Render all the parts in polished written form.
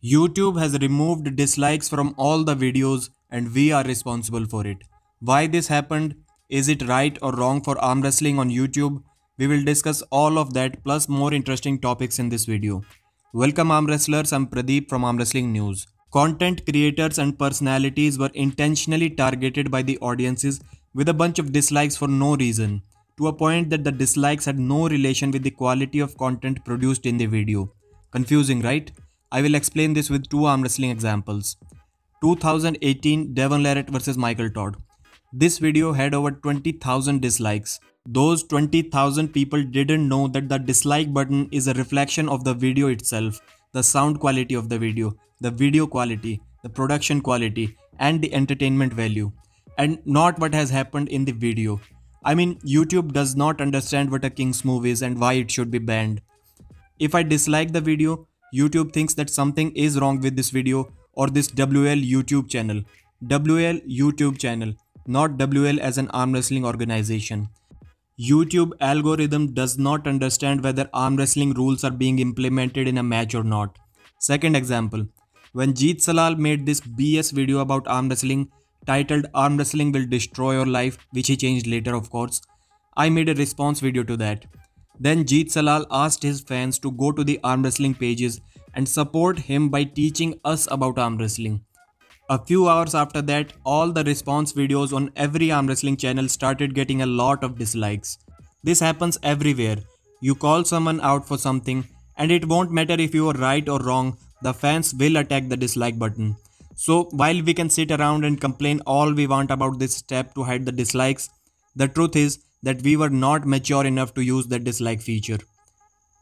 YouTube has removed dislikes from all the videos and we are responsible for it. Why this happened? Is it right or wrong for arm wrestling on YouTube? We will discuss all of that plus more interesting topics in this video. Welcome arm wrestlers, I'm Pradeep from Arm Wrestling News. Content creators and personalities were intentionally targeted by the audiences with a bunch of dislikes for no reason, to a point that the dislikes had no relation with the quality of content produced in the video. Confusing, right? I will explain this with two arm wrestling examples. 2018 Devon Larratt vs Michael Todd. This video had over 20,000 dislikes. Those 20,000 people didn't know that the dislike button is a reflection of the video itself, the sound quality of the video quality, the production quality, and the entertainment value, and not what has happened in the video. I mean, YouTube does not understand what a king's move is and why it should be banned. If I dislike the video, YouTube thinks that something is wrong with this video or this WL YouTube channel. WL YouTube channel, not WL as an arm wrestling organization. YouTube algorithm does not understand whether arm wrestling rules are being implemented in a match or not. Second example, when Jeet Salal made this BS video about arm wrestling titled Arm Wrestling Will Destroy Your Life, which he changed later of course, I made a response video to that. Then Jeet Salal asked his fans to go to the arm wrestling pages and support him by teaching us about arm wrestling. A few hours after that, all the response videos on every arm wrestling channel started getting a lot of dislikes. This happens everywhere. You call someone out for something, and it won't matter if you are right or wrong, the fans will attack the dislike button. So, while we can sit around and complain all we want about this step to hide the dislikes, the truth is that we were not mature enough to use the dislike feature.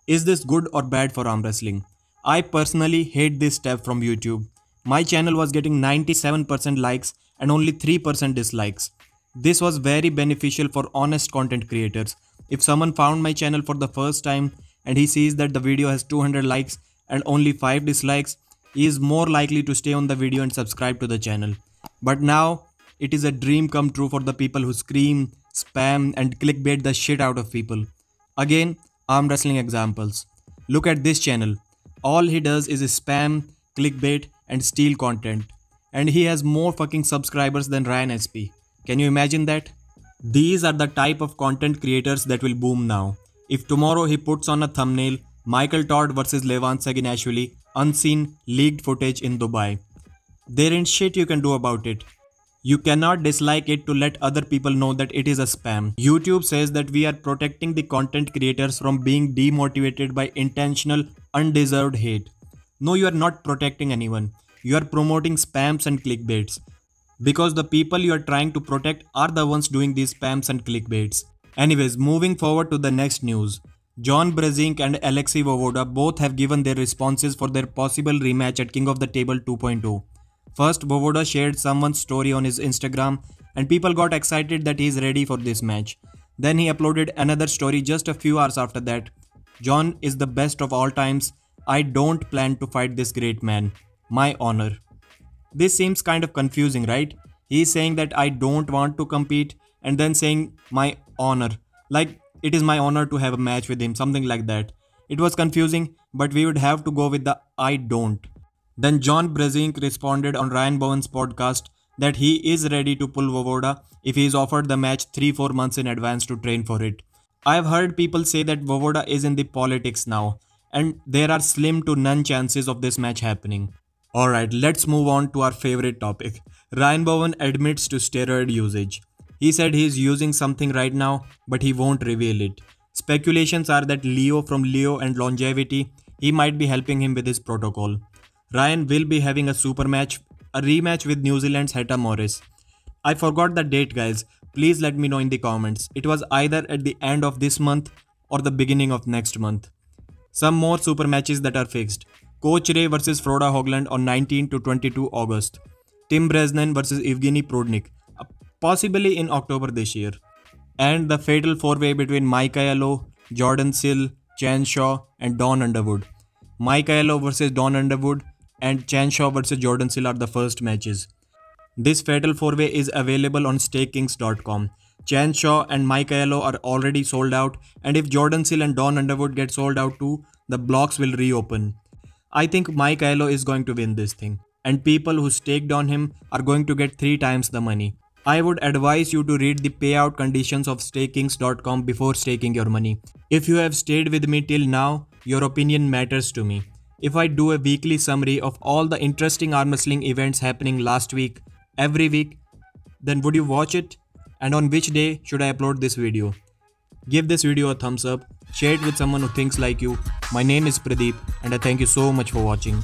Is this good or bad for arm wrestling? I personally hate this step from YouTube. My channel was getting 97% likes and only 3% dislikes. This was very beneficial for honest content creators. If someone found my channel for the first time and he sees that the video has 200 likes and only 5 dislikes, he is more likely to stay on the video and subscribe to the channel. But now, it is a dream come true for the people who scream, spam and clickbait the shit out of people. Again, arm wrestling examples. Look at this channel. All he does is spam, clickbait and steal content. And he has more fucking subscribers than Ryan SP. Can you imagine that? These are the type of content creators that will boom now. If tomorrow he puts on a thumbnail, Michael Todd vs Levan Saginashvili, unseen leaked footage in Dubai, there ain't shit you can do about it. You cannot dislike it to let other people know that it is a spam. YouTube says that we are protecting the content creators from being demotivated by intentional, undeserved hate. No, you are not protecting anyone. You are promoting spams and clickbaits. Because the people you are trying to protect are the ones doing these spams and clickbaits. Anyways, moving forward to the next news. John Brezink and Alexei Vovoda both have given their responses for their possible rematch at King of the Table 2.0. First, Vovoda shared someone's story on his Instagram and people got excited that he is ready for this match. Then he uploaded another story just a few hours after that. John is the best of all times. I don't plan to fight this great man. My honor. This seems kind of confusing, right? He is saying that I don't want to compete and then saying my honor. Like it is my honor to have a match with him, something like that. It was confusing, but we would have to go with the I don't. Then John Brezink responded on Ryan Bowen's podcast that he is ready to pull Vovoda if he is offered the match 3-4 months in advance to train for it. I have heard people say that Vovoda is in the politics now and there are slim to none chances of this match happening. Alright, let's move on to our favorite topic. Ryan Bowen admits to steroid usage. He said he is using something right now, but he won't reveal it. Speculations are that Leo from Leo and Longevity, he might be helping him with his protocol. Ryan will be having a super match, a rematch with New Zealand's Heta Morris. I forgot the date guys, please let me know in the comments. It was either at the end of this month or the beginning of next month. Some more super matches that are fixed. Coach Ray vs Froda Hogland on 19 to 22 August. Tim Bresnan vs Evgeny Prodnik, possibly in October this year. And the fatal 4-way between Mike Aiello, Jordan Sill, Chan Shaw and Don Underwood. Mike Aiello vs Don Underwood and Chan Shaw vs Jordan Sill are the first matches. This fatal 4-way is available on StakeKings.com. Chan Shaw and Mike Aiello are already sold out, and if Jordan Sill and Don Underwood get sold out too, the blocks will reopen. I think Mike Aiello is going to win this thing, and people who staked on him are going to get 3 times the money. I would advise you to read the payout conditions of stakings.com before staking your money. If you have stayed with me till now, your opinion matters to me. If I do a weekly summary of all the interesting arm wrestling events happening last week, every week, then would you watch it? And on which day should I upload this video? Give this video a thumbs up, share it with someone who thinks like you. My name is Pradeep and I thank you so much for watching.